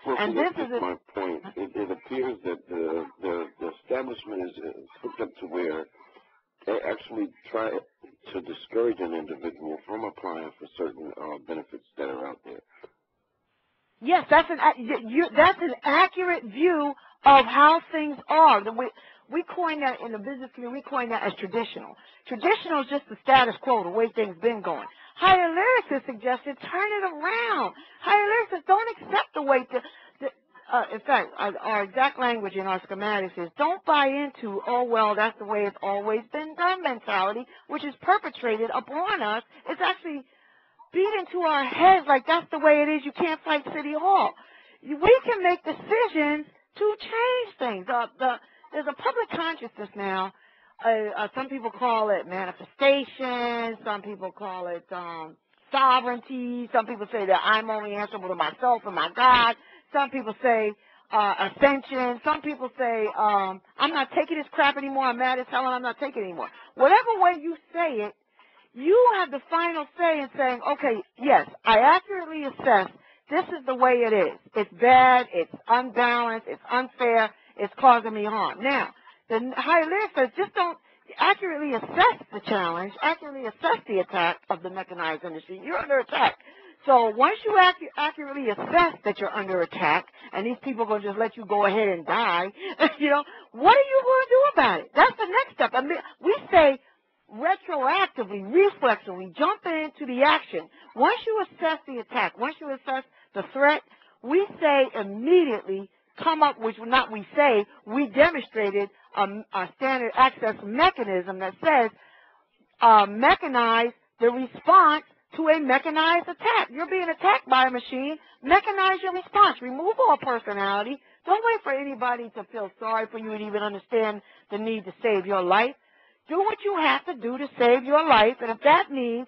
Well, And see, this that's is my point. It appears that the establishment is hooked up to where they actually try to discourage an individual from applying for certain benefits that are out there. Yes, that's an accurate view of how things are. We coined that in the business community. We coined that as traditional. Traditional is just the status quo, the way things been going. HireLyrics has suggested turn it around. HireLyrics says don't accept the way in fact, our exact language in our schematics is don't buy into, oh, well, that's the way it's always been done mentality, which is perpetrated upon us. It's actually beat into our heads like that's the way it is. You can't fight City Hall. We can make decisions to change things. There's a public consciousness now. Some people call it manifestation. Some people call it sovereignty. Some people say that I'm only answerable to myself and my God. Some people say ascension. Some people say I'm not taking this crap anymore. I'm mad as hell and I'm not taking it anymore. Whatever way you say it, you have the final say in saying, okay, yes, I accurately assess this is the way it is. It's bad, it's unbalanced, it's unfair, it's causing me harm. Now, the HireLyrics says just don't accurately assess the challenge, accurately assess the attack of the mechanized industry. You're under attack. So once you accurately assess that you're under attack and these people are going to just let you go ahead and die, you know, what are you going to do about it? That's the next step. I mean, we say retroactively, reflexively, jump into the action. Once you assess the attack, once you assess the threat, we say immediately come up with, not we say, we demonstrated a standard access mechanism that says mechanize the response to a mechanized attack. You're being attacked by a machine. Mechanize your response. Remove all personality. Don't wait for anybody to feel sorry for you and even understand the need to save your life. Do what you have to do to save your life, and if that means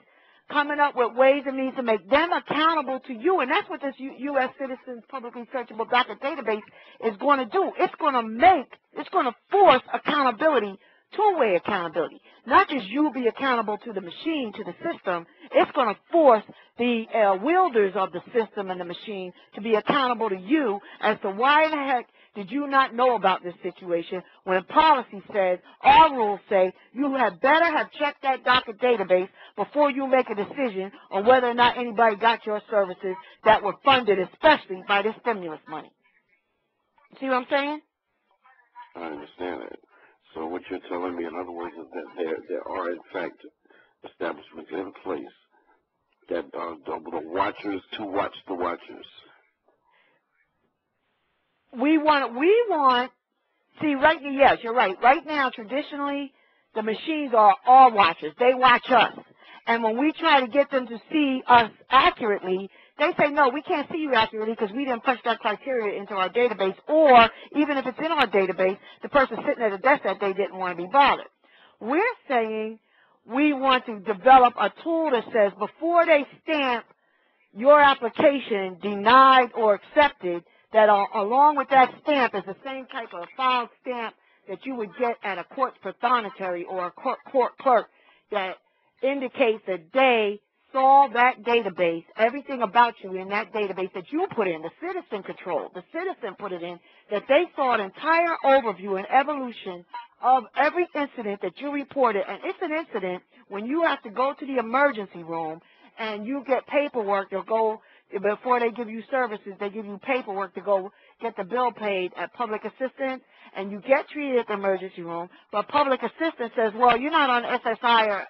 coming up with ways and means to make them accountable to you, and that's what this U.S. Citizens Publicly Searchable Docket database is going to do. It's going to force accountability, two-way accountability. Not just you be accountable to the machine, to the system. It's going to force the wielders of the system and the machine to be accountable to you as to why in the heck did you not know about this situation when policy says, our rules say, you had better have checked that docket database before you make a decision on whether or not anybody got your services that were funded, especially by this stimulus money. See what I'm saying? I understand that. So what you're telling me, in other words, is that there are, in fact, establishments in place that are the watchers to watch the watchers. We want, see, yes, you're right. Right now, traditionally, the machines are all watchers. They watch us. And when we try to get them to see us accurately, they say, no, we can't see you accurately because we didn't punch that criteria into our database. Or, even if it's in our database, the person sitting at the desk that day didn't want to be bothered. We're saying we want to develop a tool that says before they stamp your application denied or accepted, that along with that stamp is the same type of file stamp that you would get at a court pathonetary or a court clerk that indicates that they saw that database, everything about you in that database that you put in, the citizen control, the citizen put it in, that they saw an entire overview and evolution of every incident that you reported. And it's an incident when you have to go to the emergency room and you get paperwork to go, before they give you services, they give you paperwork to go get the bill paid at public assistance, and you get treated at the emergency room, but public assistance says, well, you're not on SSI or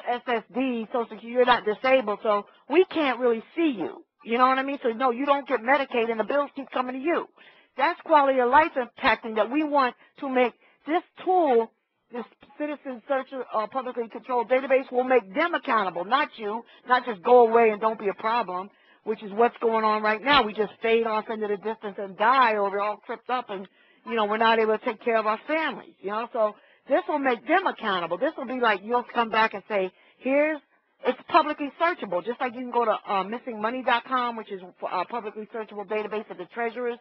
SSD, Social Security, you're not disabled, so we can't really see you. You know what I mean? So, no, you don't get Medicaid, and the bills keep coming to you. That's quality of life impacting that we want to make this tool, this citizen searcher publicly controlled database, will make them accountable, not you, not just go away and don't be a problem, which is what's going on right now. We just fade off into the distance and die, or we're all tripped up and, you know, we're not able to take care of our families, you know. So this will make them accountable. This will be like you'll come back and say, it's publicly searchable, just like you can go to missingmoney.com, which is a publicly searchable database that the treasurers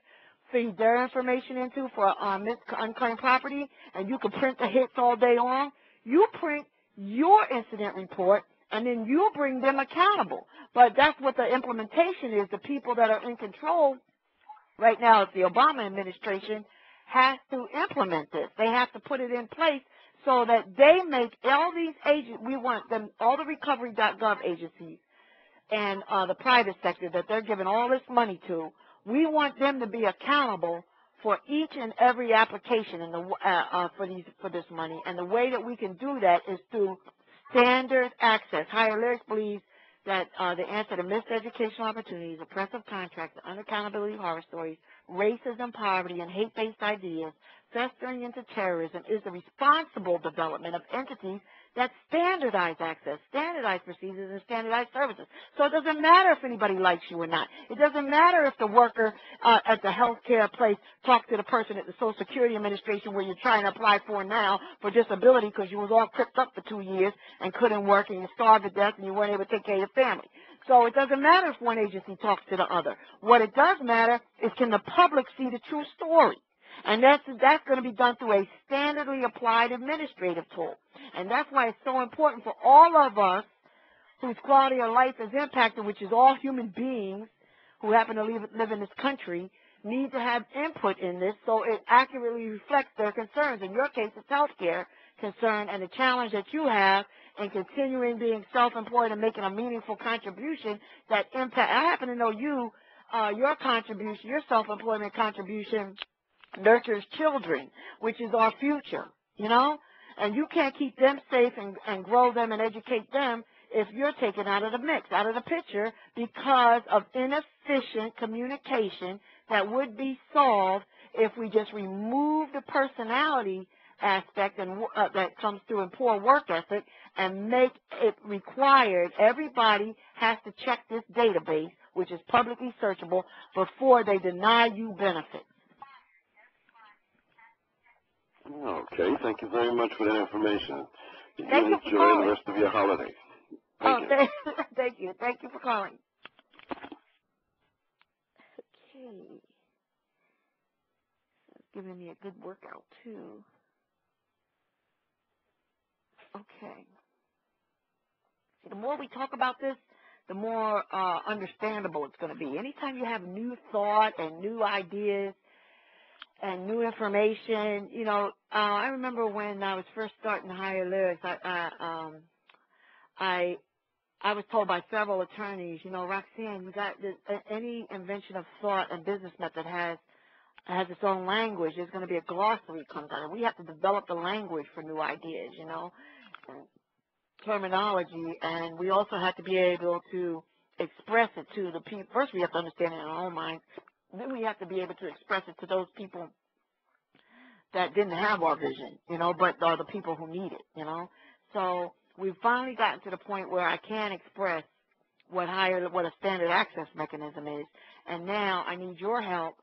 feed their information into for unclaimed property, and you can print the hits all day long. You print your incident report, and then you bring them accountable. But that's what the implementation is. The people that are in control Right now, it's the Obama administration has to implement this. They have to put it in place so that they make all these agents, we want them, all the recovery.gov agencies and the private sector that they're giving all this money to, we want them to be accountable for each and every application in the, for this money. And the way that we can do that is through standard access. HireLyrics believes that the answer to missed educational opportunities, oppressive contracts, unaccountability horror stories, racism, poverty, and hate-based ideas festering into terrorism is the responsible development of entities that standardize access, standardize procedures, and standardize services. So it doesn't matter if anybody likes you or not. It doesn't matter if the worker at the health care place talks to the person at the Social Security Administration where you're trying to apply for now for disability because you was all cripped up for 2 years and couldn't work and you starved to death and you weren't able to take care of your family. So it doesn't matter if one agency talks to the other. What it does matter is can the public see the true story? And that's going to be done through a standardly applied administrative tool. And that's why it's so important for all of us whose quality of life is impacted, which is all human beings who happen to live in this country, need to have input in this so it accurately reflects their concerns. In your case, it's health care concern and the challenge that you have in continuing being self-employed and making a meaningful contribution that impact. I happen to know you, your contribution, your self-employment contribution nurtures children, which is our future, you know? And you can't keep them safe and grow them and educate them if you're taken out of the mix, out of the picture, because of inefficient communication that would be solved if we just remove the personality aspect and that comes through in poor work ethic and make it required. Everybody has to check this database, which is publicly searchable, before they deny you benefits. Okay, thank you very much for that information. You Thank you enjoy the rest of your holiday. Thank you. Thank you. Thank you for calling. Okay. It's giving me a good workout, too. Okay. See, the more we talk about this, the more understandable it's going to be. Anytime you have new thought and new ideas, and new information, you know, I remember when I was first starting HireLyrics, I was told by several attorneys, you know, Roxanne, you got this, any invention of thought and business method has its own language. There's going to be a glossary comes out, and we have to develop the language for new ideas, you know, terminology, and we also have to be able to express it to the people. First, we have to understand it in our own minds. Then we have to be able to express it to those people that didn't have our vision, you know, but are the people who need it, you know. So we've finally gotten to the point where I can express what a standard access mechanism is, and now I need your help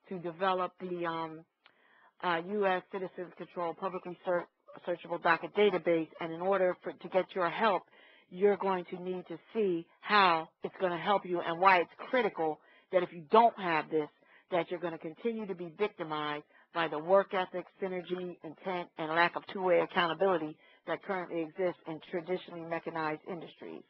to develop the U.S. Citizens Control Publicly Searchable Docket database. And in order to get your help, you're going to need to see how it's going to help you and why it's critical that if you don't have this, that you're going to continue to be victimized by the work ethic, synergy, intent, and lack of two-way accountability that currently exists in traditionally mechanized industries.